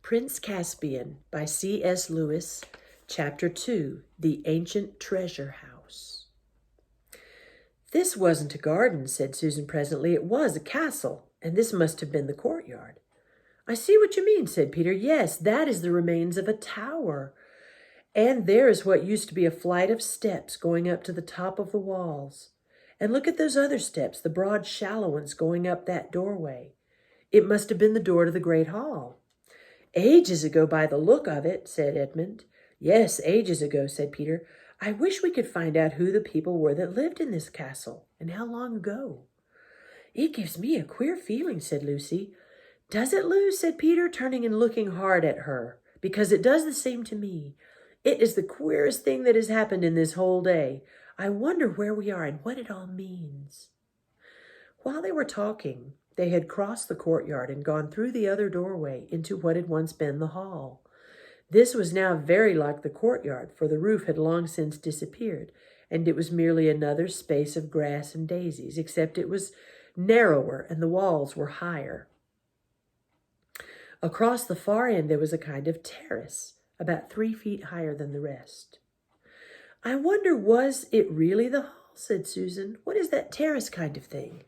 Prince Caspian by C.S. Lewis, Chapter 2, The Ancient Treasure House. "This wasn't a garden," said Susan presently. "It was a castle, and this must have been the courtyard." "I see what you mean," said Peter. "Yes, that is the remains of a tower. And there is what used to be a flight of steps going up to the top of the walls. And look at those other steps, the broad, shallow ones going up that doorway. It must have been the door to the great hall." "Ages ago by the look of it," said Edmund. "Yes, ages ago," said Peter. "I wish we could find out who the people were that lived in this castle, and how long ago." "It gives me a queer feeling," said Lucy. "Does it, Lou?" said Peter, turning and looking hard at her. "Because it does the same to me. It is the queerest thing that has happened in this whole day. I wonder where we are and what it all means." While they were talking, they had crossed the courtyard and gone through the other doorway into what had once been the hall. This was now very like the courtyard, for the roof had long since disappeared, and it was merely another space of grass and daisies, except it was narrower and the walls were higher. Across the far end there was a kind of terrace, about 3 feet higher than the rest. "I wonder, was it really the hall?" said Susan. "What is that terrace kind of thing?"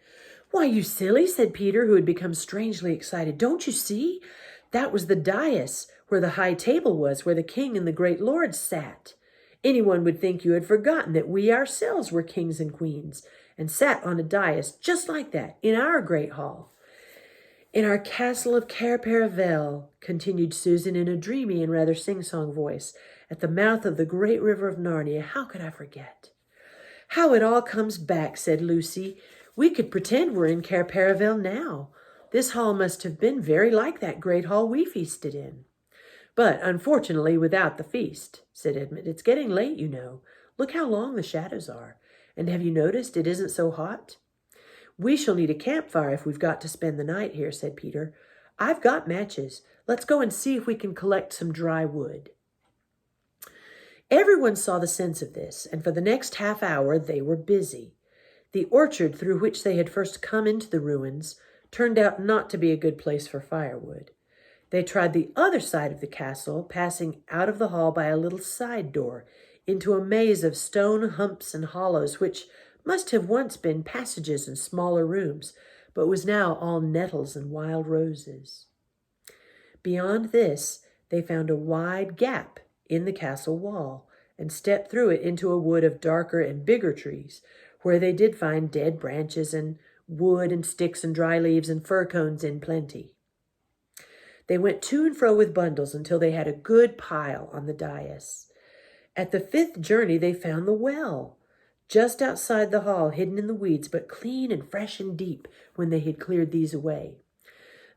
"Why, you silly," said Peter, who had become strangely excited. "Don't you see? That was the dais where the high table was, where the king and the great lords sat. Anyone would think you had forgotten that we ourselves were kings and queens, and sat on a dais just like that in our great hall. In our castle of Cair-Paravel," continued Susan in a dreamy and rather sing-song voice, "at the mouth of the great river of Narnia. How could I forget?" "How it all comes back," said Lucy. "We could pretend we're in Cair-Paravel now. This hall must have been very like that great hall we feasted in." "But unfortunately without the feast," said Edmund. "It's getting late, you know. Look how long the shadows are. And have you noticed it isn't so hot?" "We shall need a campfire if we've got to spend the night here," said Peter. "I've got matches. Let's go and see if we can collect some dry wood." Everyone saw the sense of this, and for the next half hour they were busy. The orchard through which they had first come into the ruins turned out not to be a good place for firewood. They tried the other side of the castle, passing out of the hall by a little side door into a maze of stone humps and hollows, which must have once been passages and smaller rooms, but was now all nettles and wild roses. Beyond this, they found a wide gap in the castle wall and stepped through it into a wood of darker and bigger trees, where they did find dead branches and wood and sticks and dry leaves and fir cones in plenty. They went to and fro with bundles until they had a good pile on the dais. At the 5th journey they found the well, just outside the hall, hidden in the weeds, but clean and fresh and deep when they had cleared these away.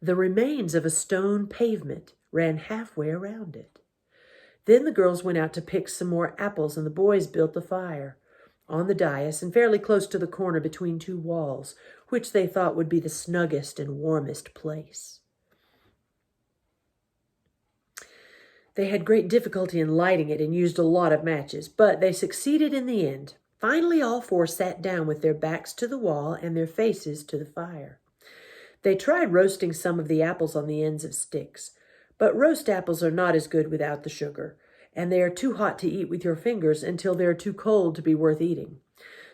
The remains of a stone pavement ran halfway around it. Then the girls went out to pick some more apples, and the boys built the fire on the dais and fairly close to the corner between 2 walls, which they thought would be the snuggest and warmest place. They had great difficulty in lighting it and used a lot of matches, but they succeeded in the end. Finally, all 4 sat down with their backs to the wall and their faces to the fire. They tried roasting some of the apples on the ends of sticks, but roast apples are not as good without the sugar, and they are too hot to eat with your fingers until they are too cold to be worth eating.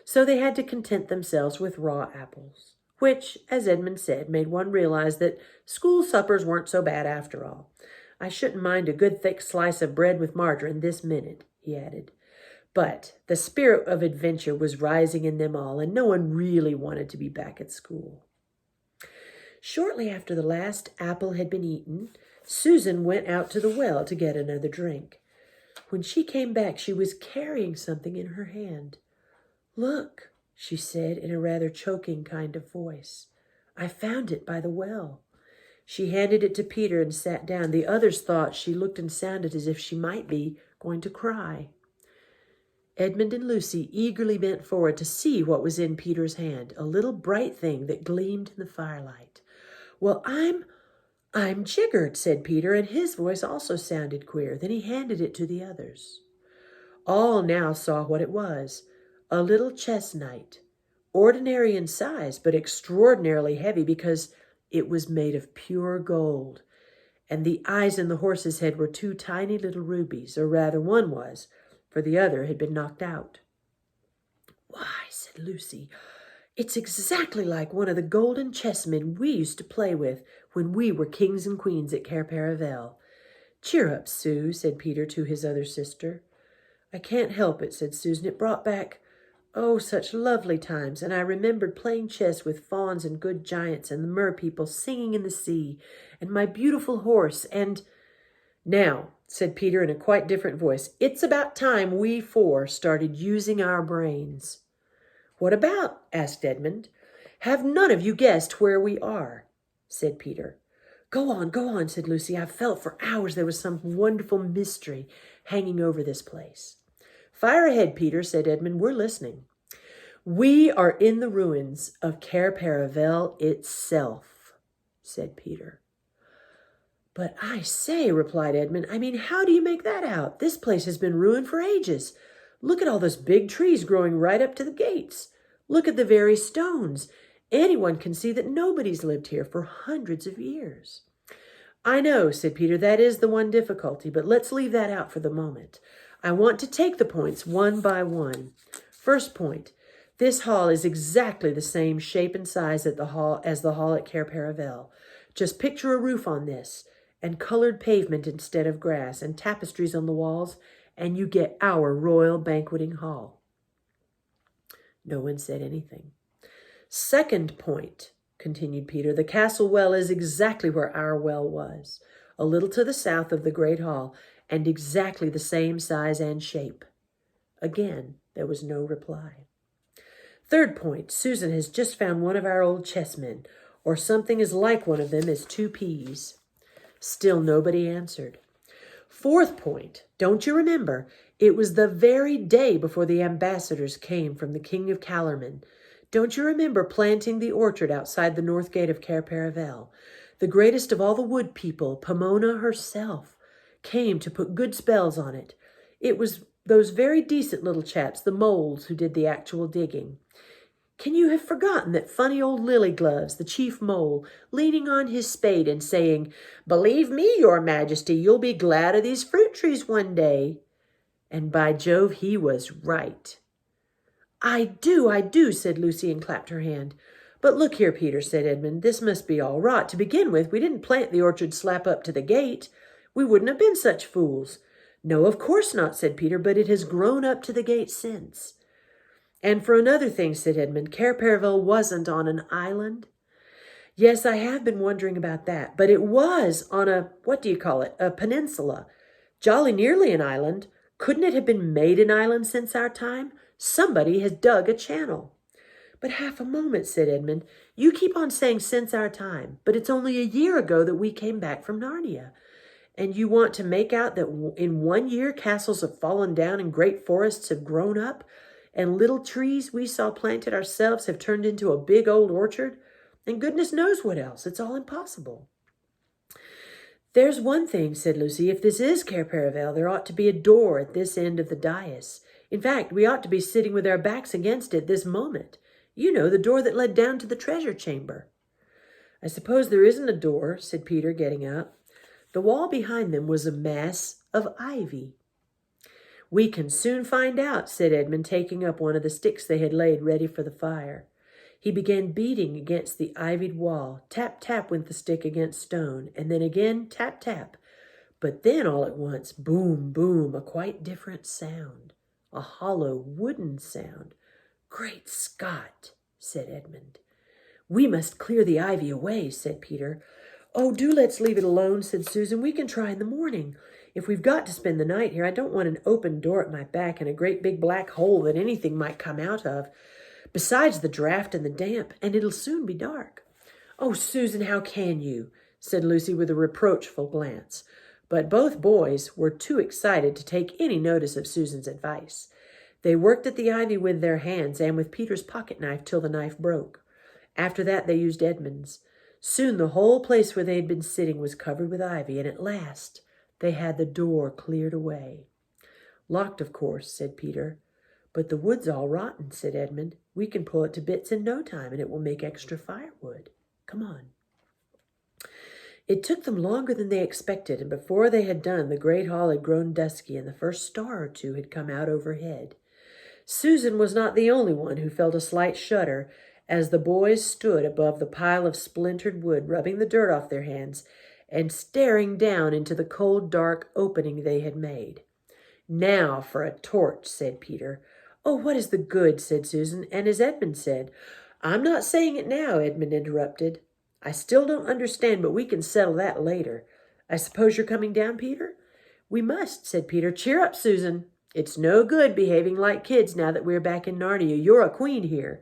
So they had to content themselves with raw apples, which, as Edmund said, made one realize that school suppers weren't so bad after all. "I shouldn't mind a good thick slice of bread with margarine this minute," he added. But the spirit of adventure was rising in them all, and no one really wanted to be back at school. Shortly after the last apple had been eaten, Susan went out to the well to get another drink. When she came back, she was carrying something in her hand. "Look," she said in a rather choking kind of voice. "I found it by the well." She handed it to Peter and sat down. The others thought she looked and sounded as if she might be going to cry. Edmund and Lucy eagerly bent forward to see what was in Peter's hand, a little bright thing that gleamed in the firelight. "Well, I'm jiggered," said Peter, and his voice also sounded queer. Then he handed it to the others. All now saw what it was, a little chess knight, ordinary in size, but extraordinarily heavy because it was made of pure gold, and the eyes in the horse's head were two tiny little rubies, or rather one was, for the other had been knocked out. "Why," said Lucy, "it's exactly like one of the golden chessmen we used to play with when we were kings and queens at Cair Paravel." "Cheer up, Sue," said Peter to his other sister. "I can't help it," said Susan. "It brought back, oh, such lovely times, and I remembered playing chess with fauns and good giants and the mer people singing in the sea, and my beautiful horse, and—" "Now," said Peter in a quite different voice, "it's about time we four started using our brains." "What about?" asked Edmund. "Have none of you guessed where we are?" said Peter. Go on," said Lucy. "I've felt for hours there was some wonderful mystery hanging over this place." "Fire ahead, Peter," said Edmund. "We're listening." "We are in the ruins of Cair Paravel itself," said Peter. "But I say," replied Edmund, "I mean, how do you make that out? This place has been ruined for ages. Look at all those big trees growing right up to the gates. Look at the very stones. Anyone can see that nobody's lived here for hundreds of years." "I know," said Peter, "that is the one difficulty, but let's leave that out for the moment. I want to take the points one by one. First point, this hall is exactly the same shape and size as the hall at Cair Paravel. Just picture a roof on this, and colored pavement instead of grass, and tapestries on the walls, and you get our royal banqueting hall." No one said anything. "Second point," continued Peter, "the castle well is exactly where our well was, a little to the south of the great hall, and exactly the same size and shape." Again, there was no reply. "Third point, Susan has just found one of our old chessmen, or something as like one of them as two peas." Still nobody answered. "Fourth point, don't you remember? It was the very day before the ambassadors came from the King of Calormen. Don't you remember planting the orchard outside the north gate of Cair Paravel? The greatest of all the wood people, Pomona herself, came to put good spells on it. It was those very decent little chaps, the moles, who did the actual digging. Can you have forgotten that funny old Lily Gloves, the chief mole, leaning on his spade and saying, 'Believe me, your majesty, you'll be glad of these fruit trees one day'? And by Jove, he was right." I do," said Lucy and clapped her hand. "But look here, Peter," said Edmund, "this must be all rot. To begin with, we didn't plant the orchard slap up to the gate. We wouldn't have been such fools." "No, of course not," said Peter, "but it has grown up to the gate since." "And for another thing," said Edmund, "Cair Paravel wasn't on an island." "Yes, I have been wondering about that, but it was on a, what do you call it, a peninsula. Jolly nearly an island. Couldn't it have been made an island since our time? Somebody has dug a channel." "But half a moment," said Edmund. "You keep on saying since our time, but it's only a year ago that we came back from Narnia. And you want to make out that in 1 year castles have fallen down and great forests have grown up, and little trees we saw planted ourselves have turned into a big old orchard, and goodness knows what else. It's all impossible." "There's one thing," said Lucy. "If this is Cair Paravel, there ought to be a door at this end of the dais. In fact, we ought to be sitting with our backs against it this moment. You know, the door that led down to the treasure chamber." "I suppose there isn't a door," said Peter, getting up. The wall behind them was a mass of ivy. "We can soon find out," said Edmund, taking up one of the sticks they had laid ready for the fire. He began beating against the ivied wall. Tap, tap went the stick against stone, and then again tap, tap. But then all at once, boom, boom, a quite different sound. A hollow wooden sound. "Great Scott," said Edmund. "We must clear the ivy away," said Peter. "Oh, do let's leave it alone," said Susan. "We can try in the morning. If we've got to spend the night here, I don't want an open door at my back and a great big black hole that anything might come out of. Besides the draught and the damp, and it'll soon be dark." "Oh, Susan, how can you?" said Lucy with a reproachful glance. But both boys were too excited to take any notice of Susan's advice. They worked at the ivy with their hands and with Peter's pocket knife till the knife broke. After that they used Edmund's. Soon the whole place where they had been sitting was covered with ivy, and at last they had the door cleared away. "Locked, of course," said Peter. "But the wood's all rotten," said Edmund. "We can pull it to bits in no time, and it will make extra firewood. Come on." It took them longer than they expected, and before they had done, the great hall had grown dusky, and the first star or two had come out overhead. Susan was not the only one who felt a slight shudder as the boys stood above the pile of splintered wood, rubbing the dirt off their hands and staring down into the cold, dark opening they had made. "Now for a torch," said Peter. "Oh, what is the good?" said Susan, and as Edmund said, "I'm not saying it now," Edmund interrupted. "I still don't understand, but we can settle that later. I suppose you're coming down, Peter?" "We must," said Peter. "Cheer up, Susan. It's no good behaving like kids now that we're back in Narnia. You're a queen here.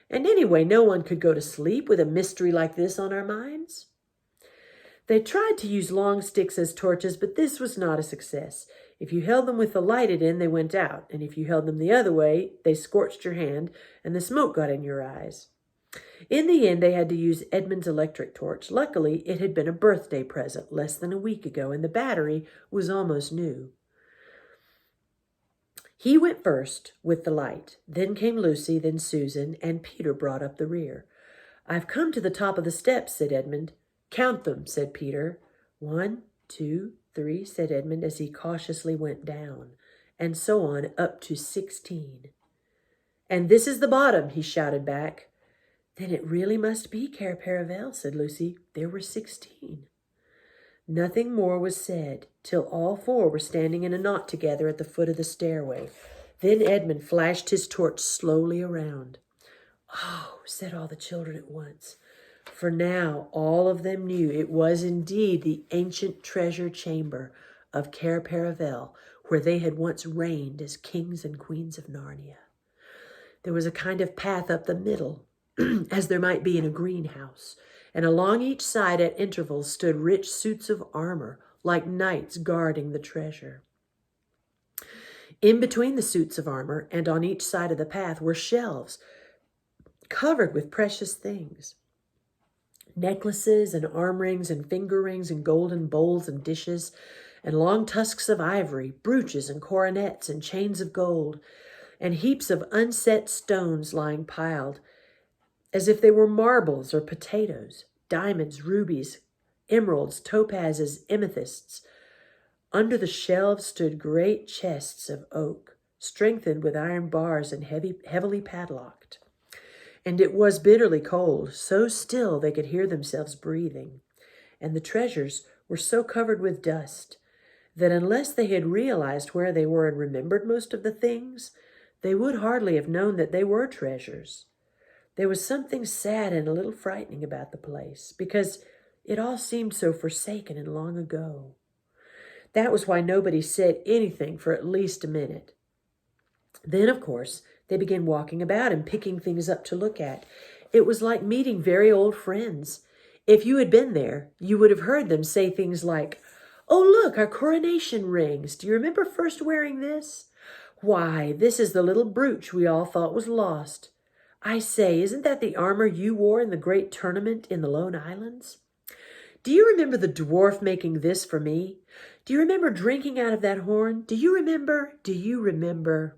And anyway, no one could go to sleep with a mystery like this on our minds." They tried to use long sticks as torches, but this was not a success. If you held them with the lighted end, they went out, and if you held them the other way, they scorched your hand, and the smoke got in your eyes. In the end, they had to use Edmund's electric torch. Luckily, it had been a birthday present less than a week ago, and the battery was almost new. He went first with the light. Then came Lucy, then Susan, and Peter brought up the rear. "I've come to the top of the steps," said Edmund. "Count them," said Peter. 1, 2, 3, said Edmund as he cautiously went down, and so on up to 16. "And this is the bottom," he shouted back. "Then it really must be Cair Paravel," said Lucy. "There were 16. Nothing more was said till all four were standing in a knot together at the foot of the stairway. Then Edmund flashed his torch slowly around. "Oh," said all the children at once, for now all of them knew it was indeed the ancient treasure chamber of Cair Paravel, where they had once reigned as kings and queens of Narnia. There was a kind of path up the middle, as there might be in a greenhouse, and along each side at intervals stood rich suits of armor, like knights guarding the treasure. In between the suits of armor and on each side of the path were shelves covered with precious things. Necklaces and arm rings and finger rings and golden bowls and dishes and long tusks of ivory, brooches and coronets and chains of gold, and heaps of unset stones lying piled as if they were marbles or potatoes, diamonds, rubies, emeralds, topazes, amethysts. Under the shelves stood great chests of oak, strengthened with iron bars and heavily padlocked. And it was bitterly cold, so still they could hear themselves breathing. And the treasures were so covered with dust that unless they had realized where they were and remembered most of the things, they would hardly have known that they were treasures. There was something sad and a little frightening about the place, because it all seemed so forsaken and long ago. That was why nobody said anything for at least a minute. Then, of course, they began walking about and picking things up to look at. It was like meeting very old friends. If you had been there, you would have heard them say things like, "Oh, look, our coronation rings. Do you remember first wearing this? Why, this is the little brooch we all thought was lost. I say, isn't that the armor you wore in the great tournament in the Lone Islands? Do you remember the dwarf making this for me? Do you remember drinking out of that horn? Do you remember? Do you remember?"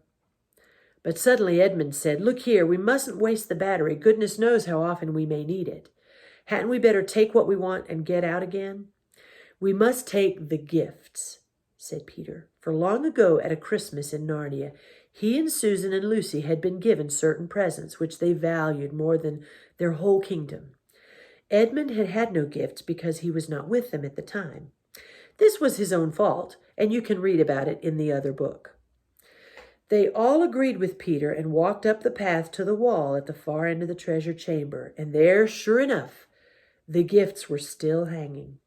But suddenly Edmund said, "Look here, we mustn't waste the battery. Goodness knows how often we may need it. Hadn't we better take what we want and get out again?" "We must take the gifts," said Peter. For long ago at a Christmas in Narnia, he and Susan and Lucy had been given certain presents which they valued more than their whole kingdom. Edmund had had no gifts because he was not with them at the time. This was his own fault, and you can read about it in the other book. They all agreed with Peter and walked up the path to the wall at the far end of the treasure chamber, and there, sure enough, the gifts were still hanging.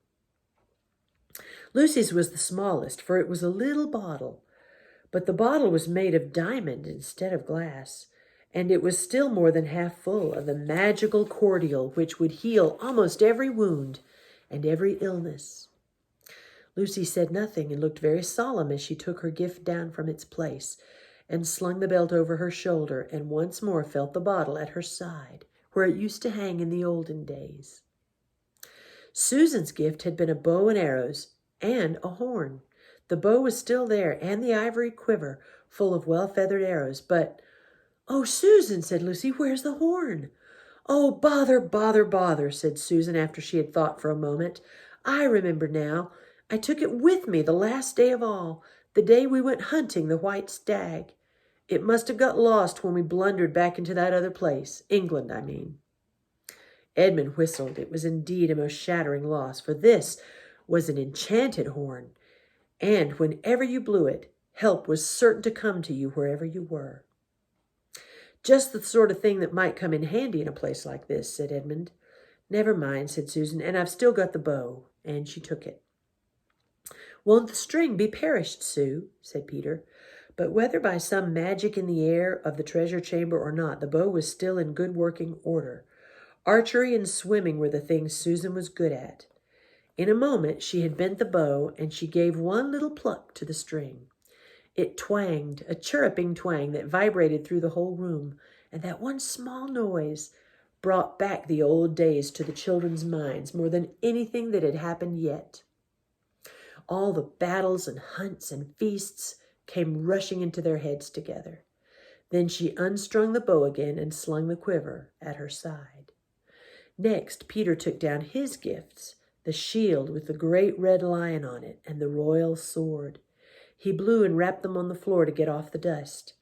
Lucy's was the smallest, for it was a little bottle, but the bottle was made of diamond instead of glass, and it was still more than half full of the magical cordial which would heal almost every wound and every illness. Lucy said nothing and looked very solemn as she took her gift down from its place and slung the belt over her shoulder and once more felt the bottle at her side, where it used to hang in the olden days. Susan's gift had been a bow and arrows and a horn. The bow was still there, and the ivory quiver full of well-feathered arrows, but, "Oh, Susan," said Lucy, "where's the horn?" "Oh, bother, bother, bother," said Susan after she had thought for a moment. I remember now. I took it with me the last day of all, the day we went hunting the white stag. It must have got lost when we blundered back into that other place. England, I mean." Edmund whistled. It was indeed a most shattering loss, for this was an enchanted horn, and whenever you blew it, help was certain to come to you wherever you were. "Just the sort of thing that might come in handy in a place like this," said Edmund. "Never mind," said Susan, "and I've still got the bow." And she took it. "Won't the string be perished, Sue?" said Peter. But whether by some magic in the air of the treasure chamber or not, the bow was still in good working order. Archery and swimming were the things Susan was good at. In a moment she had bent the bow, and she gave one little pluck to the string. It twanged, a chirruping twang that vibrated through the whole room, and that one small noise brought back the old days to the children's minds more than anything that had happened yet. All the battles and hunts and feasts came rushing into their heads together. Then she unstrung the bow again and slung the quiver at her side. Next, Peter took down his gifts, the shield with the great red lion on it and the royal sword. He blew and rapped them on the floor to get off the dust.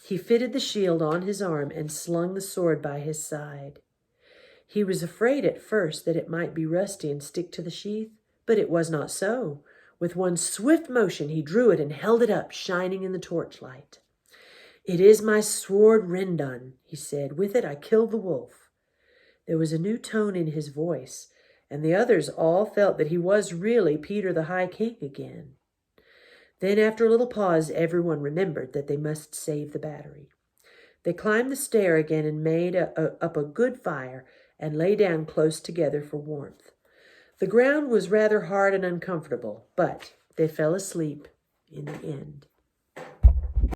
He fitted the shield on his arm and slung the sword by his side. He was afraid at first that it might be rusty and stick to the sheath, but it was not so. With one swift motion he drew it and held it up, shining in the torchlight. "It is my sword Rendon," he said. "With it I killed the wolf." There was a new tone in his voice, and the others all felt that he was really Peter the High King again. Then, after a little pause, everyone remembered that they must save the battery. They climbed the stair again and made up a good fire and lay down close together for warmth. The ground was rather hard and uncomfortable, but they fell asleep in the end.